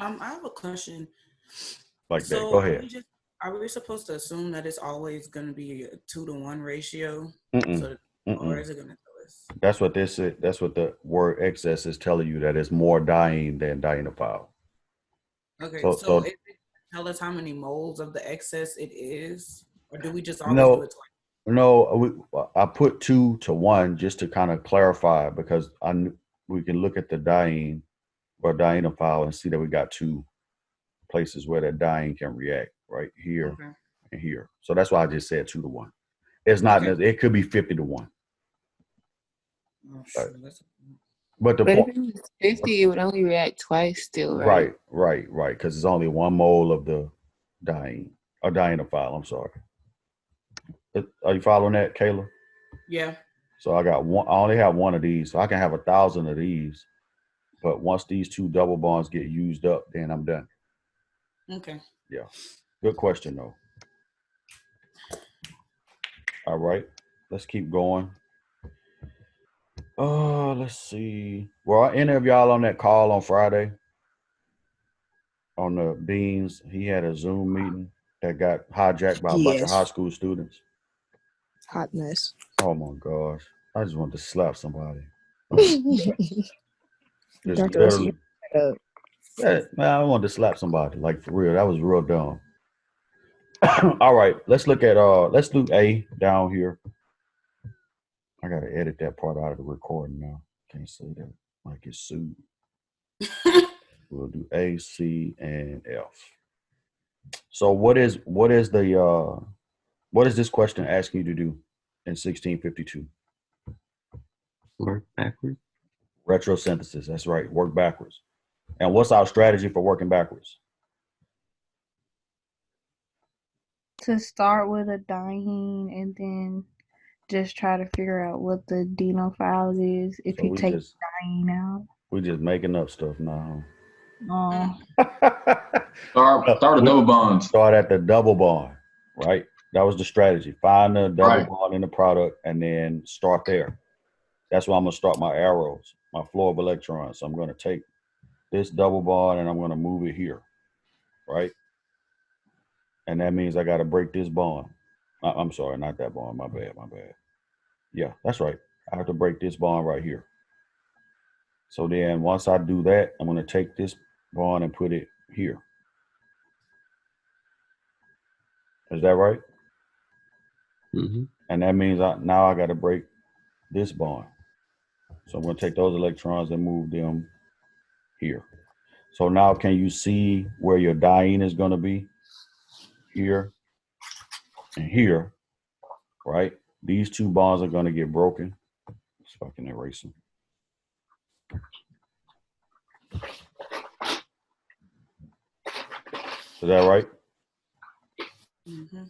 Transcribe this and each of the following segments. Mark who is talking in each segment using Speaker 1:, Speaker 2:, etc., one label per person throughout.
Speaker 1: I have a question.
Speaker 2: Like that.
Speaker 1: So
Speaker 2: Go ahead.
Speaker 1: are we supposed to assume that it's always going to be a 2-to-1 ratio?
Speaker 2: Mm-mm.
Speaker 1: So, or
Speaker 2: Mm-mm.
Speaker 1: is it going to tell us?
Speaker 2: That's what this is. That's what the word excess is telling you, that it's more diene than dienophile.
Speaker 1: Okay,
Speaker 2: So
Speaker 1: so
Speaker 2: so
Speaker 1: it tell us how many moles of the excess it is, or do we just always do
Speaker 2: no,
Speaker 1: it twice?
Speaker 2: no, I put 2 to 1 just to kind of clarify, because we can look at the diene or dienophile and see that we got two places where that diene can react, right here
Speaker 1: Okay.
Speaker 2: and here. So that's why I just said 2 to 1. It's not.
Speaker 1: Okay.
Speaker 2: It could be 50 to 1.
Speaker 1: Oh
Speaker 2: Right?
Speaker 1: shoot, that's
Speaker 2: But the
Speaker 3: But if
Speaker 2: point,
Speaker 3: it was 50, it would only react twice still, right?
Speaker 2: right, because it's only 1 mole of the diene or dienophile. I'm sorry. Are you following that, Kayla?
Speaker 1: yeah.
Speaker 2: So I got one. I only have one of these, so I can have 1,000 of these. But once these two double bonds get used up, then I'm done.
Speaker 1: Okay.
Speaker 2: Yeah. Good question, though. All right. Let's keep going. Let's see. Were any of y'all on that call on Friday on the Beans? He had a Zoom meeting that got hijacked by a bunch of high
Speaker 4: Yes.
Speaker 2: school students.
Speaker 4: Hot mess.
Speaker 2: Oh my gosh. I just wanted to slap somebody. Just
Speaker 4: Dr. Russell,
Speaker 2: literally. Yeah, man, I wanted to slap somebody. Like, for real. That was real dumb. All right. Let's look at let's do A down here. I gotta edit that part out of the recording now. Can't say that. Might get sued. We'll do A, C, and F. So what is this question asking you to do in 1652?
Speaker 5: Work backwards.
Speaker 2: Retrosynthesis. That's right. Work backwards. And what's our strategy for working backwards?
Speaker 6: To start with a diene and then just try to figure out what the denophile is if
Speaker 2: So
Speaker 6: you take the diene out.
Speaker 2: we just making up stuff now.
Speaker 5: Start a double bond.
Speaker 2: Start at the double bond, right? That was the strategy. Find the double bond in the product and then start there. That's why I'm gonna start my arrows, my flow of electrons. So I'm gonna take this double bond and I'm gonna move it here, right? And that means I gotta break this bond. I'm sorry, not that bond. My bad. Yeah, that's right. I have to break this bond right here. So then once I do that, I'm gonna take this bond and put it here. Is that right?
Speaker 5: Mm-hmm.
Speaker 2: And that means now I got to break this bond. So I'm going to take those electrons and move them here. So now can you see where your diene is going to be? Here and here, right? These two bonds are going to get broken. Let's fucking erase them. Is that right?
Speaker 1: Mm-hmm.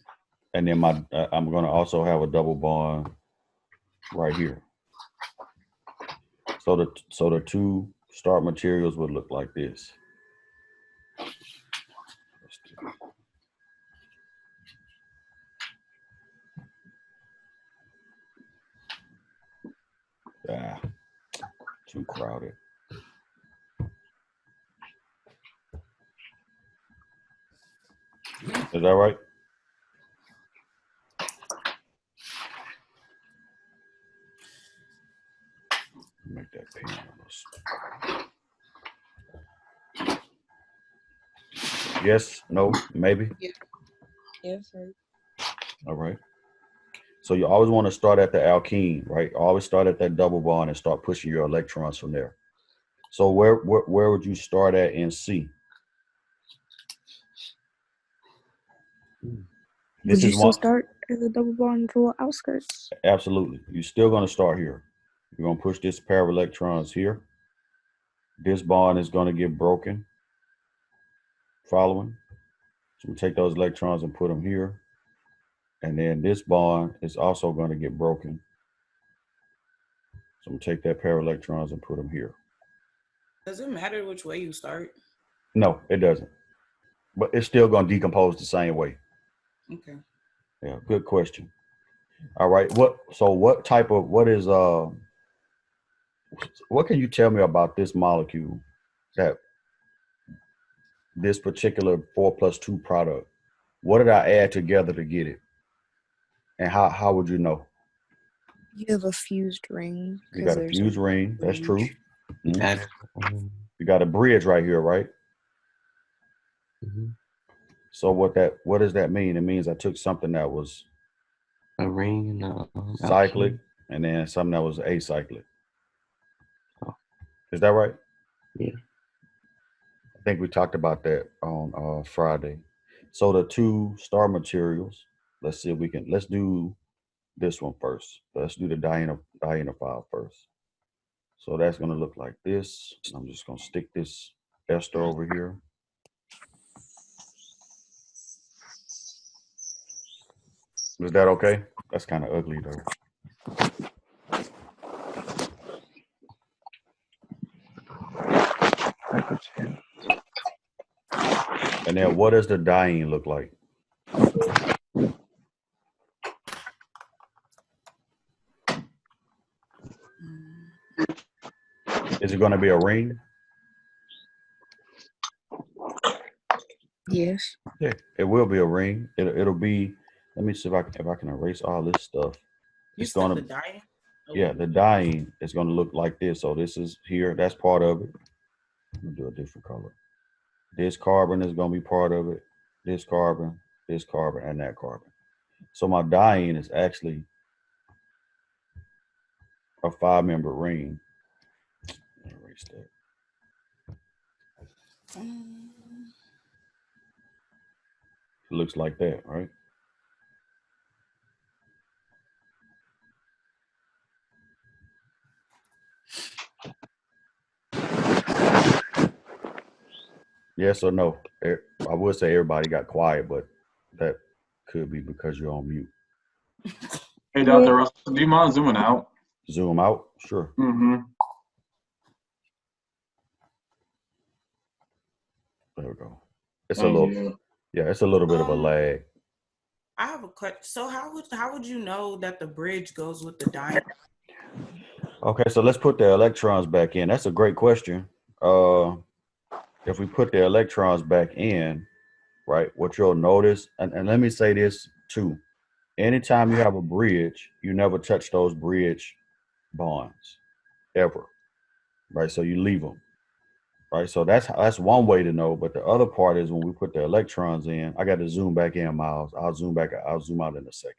Speaker 2: And then I'm going to also have a double bond right here. So the two start materials would look like this. Ah, too crowded. Is that right? Make that pen on us. Yes, no, maybe.
Speaker 4: Yes, sir.
Speaker 2: All right. So you always want to start at the alkene, right? Always start at that double bond and start pushing your electrons from there. So where would you start at in C?
Speaker 4: Would you still start at the double bond draw outskirts?
Speaker 2: Absolutely. You're still going to start here. You're going to push this pair of electrons here. This bond is going to get broken. Following. So we take those electrons and put them here. And then this bond is also going to get broken. So we take that pair of electrons and put them here.
Speaker 1: Does it matter which way you start?
Speaker 2: No, it doesn't. But it's still going to decompose the same way.
Speaker 1: Okay.
Speaker 2: Yeah, good question. All right. What can you tell me about this molecule that this particular 4+2 product, what did I add together to get it? And how would you know?
Speaker 4: You have a fused ring.
Speaker 2: You
Speaker 4: 'Cause
Speaker 2: got a
Speaker 4: there's
Speaker 2: fused ring. That's true.
Speaker 4: bridge.
Speaker 2: Mhm.
Speaker 5: Add,
Speaker 2: You got a bridge right here, right?
Speaker 5: mhm.
Speaker 2: So what does that mean? It means I took something that was
Speaker 5: A ring and
Speaker 2: cyclic and then something that was acyclic.
Speaker 5: Oh.
Speaker 2: Is that right?
Speaker 5: Yeah.
Speaker 2: I think we talked about that on Friday. So the two star materials, let's see if we can, let's do this one first. Let's do the dienophile first. So that's going to look like this. I'm just going to stick this ester over here. Is that okay? That's kind of ugly though. And then what does the diene look like? Is it going to be a ring?
Speaker 4: Yes.
Speaker 2: Yeah, it will be a ring. It'll be. Let me see if I can erase all this stuff.
Speaker 1: You
Speaker 2: It's
Speaker 1: said
Speaker 2: gonna.
Speaker 1: the diet?
Speaker 2: Yeah, the diene is going to look like this. So this is here. That's part of it. Let me do a different color. This carbon is going to be part of it. This carbon, and that carbon. So my diene is actually a 5-member ring. Let me erase that. It looks like that, right? Yes or no? I would say everybody got quiet, but that could be because you're on mute.
Speaker 5: Hey, Dr. Russell, do you mind zooming out?
Speaker 2: Zoom out? Sure.
Speaker 5: Mm-hmm.
Speaker 2: There we go. It's a
Speaker 5: Thank
Speaker 2: little,
Speaker 5: you.
Speaker 2: yeah, it's a little bit of a lag.
Speaker 1: I have a question. So how would you know that the bridge goes with the diet?
Speaker 2: Okay, so let's put the electrons back in. That's a great question. If we put the electrons back in, right, what you'll notice, and let me say this too. Anytime you have a bridge, you never touch those bridge bonds, ever, right? So you leave them, right? So that's one way to know. But the other part is when we put the electrons in, I got to zoom back in, Miles. I'll zoom out in a second.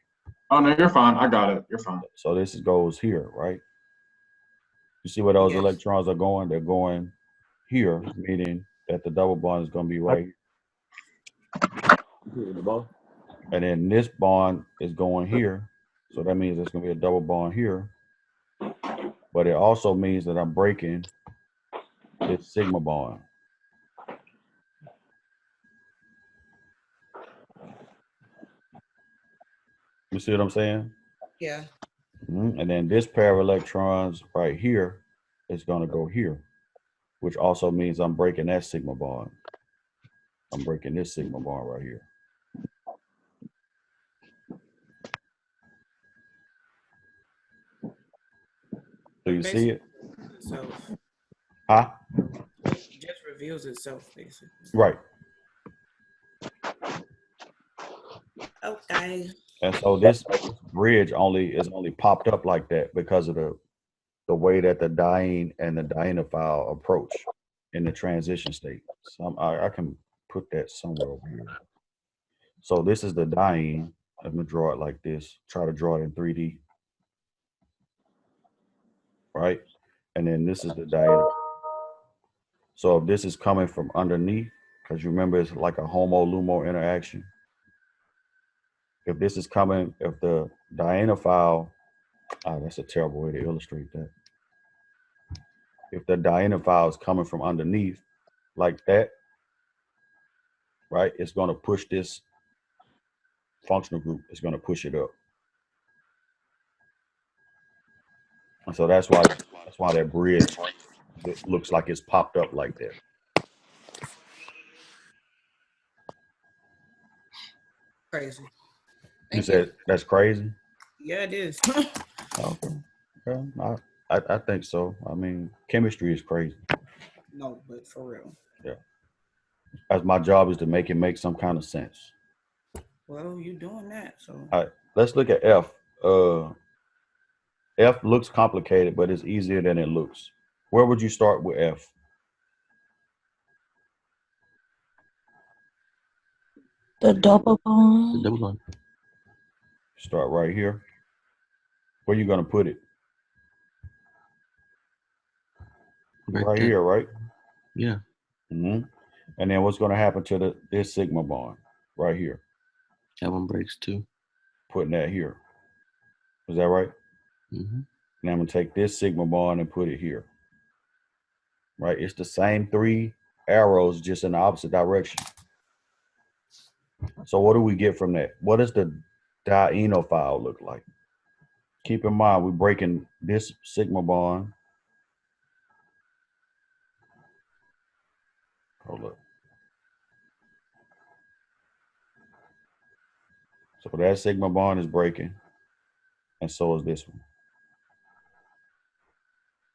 Speaker 5: Oh, no, you're fine. I got it. You're fine.
Speaker 2: So this goes here, right? You see where those
Speaker 1: Yes.
Speaker 2: electrons are going? They're going here, meaning that the double bond is going to be right here. And then this bond is going here. So that means there's going to be a double bond here. But it also means that I'm breaking this sigma bond. You see what I'm saying?
Speaker 1: Yeah.
Speaker 2: And then this pair of electrons right here is going to go here, which also means I'm breaking that sigma bond. I'm breaking this sigma bond right here. So you see it?
Speaker 1: Itself.
Speaker 2: Huh?
Speaker 1: It just reveals itself, basically.
Speaker 2: Right.
Speaker 1: Okay.
Speaker 2: And so this bridge is only popped up like that because of the way that the diene and the dienophile approach in the transition state. So I can put that somewhere over here. So this is the diene. I'm gonna draw it like this. Try to draw it in 3D. Right? And then this is the dienophile. So if this is coming from underneath, because you remember it's like a homo-lumo interaction. If this is coming, if the dienophile, that's a terrible way to illustrate that. If the dienophile is coming from underneath like that, right, it's going to push this functional group. It's going to push it up. And so that's why that bridge looks like it's popped up like that.
Speaker 1: Crazy.
Speaker 2: You said that's crazy?
Speaker 1: Yeah, it is.
Speaker 2: Okay. Well, I think so. I mean, chemistry is crazy.
Speaker 1: No, but for real.
Speaker 2: Yeah. as my job is to make it make some kind of sense.
Speaker 1: Well, you doing that, so
Speaker 2: All right, let's look at F. F looks complicated, but it's easier than it looks. Where would you start with F?
Speaker 4: The double
Speaker 7: The
Speaker 4: bond.
Speaker 7: double bond.
Speaker 2: Start right here. Where you gonna put it? Right
Speaker 7: there.
Speaker 2: here, right?
Speaker 7: Yeah.
Speaker 2: And then what's gonna happen to this sigma bond? Right here.
Speaker 7: That one breaks too.
Speaker 2: Putting that here. Is that right? And I'm gonna take this sigma bond and put it here. Right? It's the same 3 arrows, just in the opposite direction. So what do we get from that? What does the dienophile look like? Keep in mind, we're breaking this sigma bond. Hold up. So that sigma bond is breaking, and so is this one.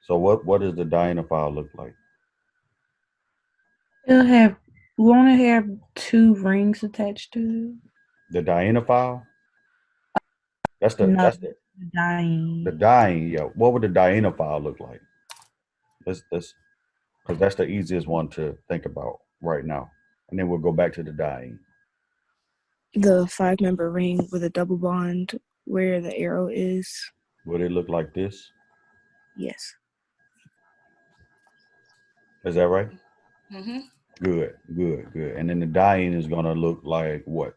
Speaker 2: So what does the dienophile look like?
Speaker 6: Won't it have 2 rings attached to it?
Speaker 2: The dienophile? That's the
Speaker 6: Dying.
Speaker 2: the diene. Yeah. What would the dienophile look like? Let's because that's the easiest one to think about right now. And then we'll go back to the diene.
Speaker 4: The 5-member ring with a double bond where the arrow is.
Speaker 2: Would it look like this?
Speaker 4: Yes.
Speaker 2: Is that right?
Speaker 1: mm-hmm.
Speaker 2: Good. And then the diene is gonna look like what?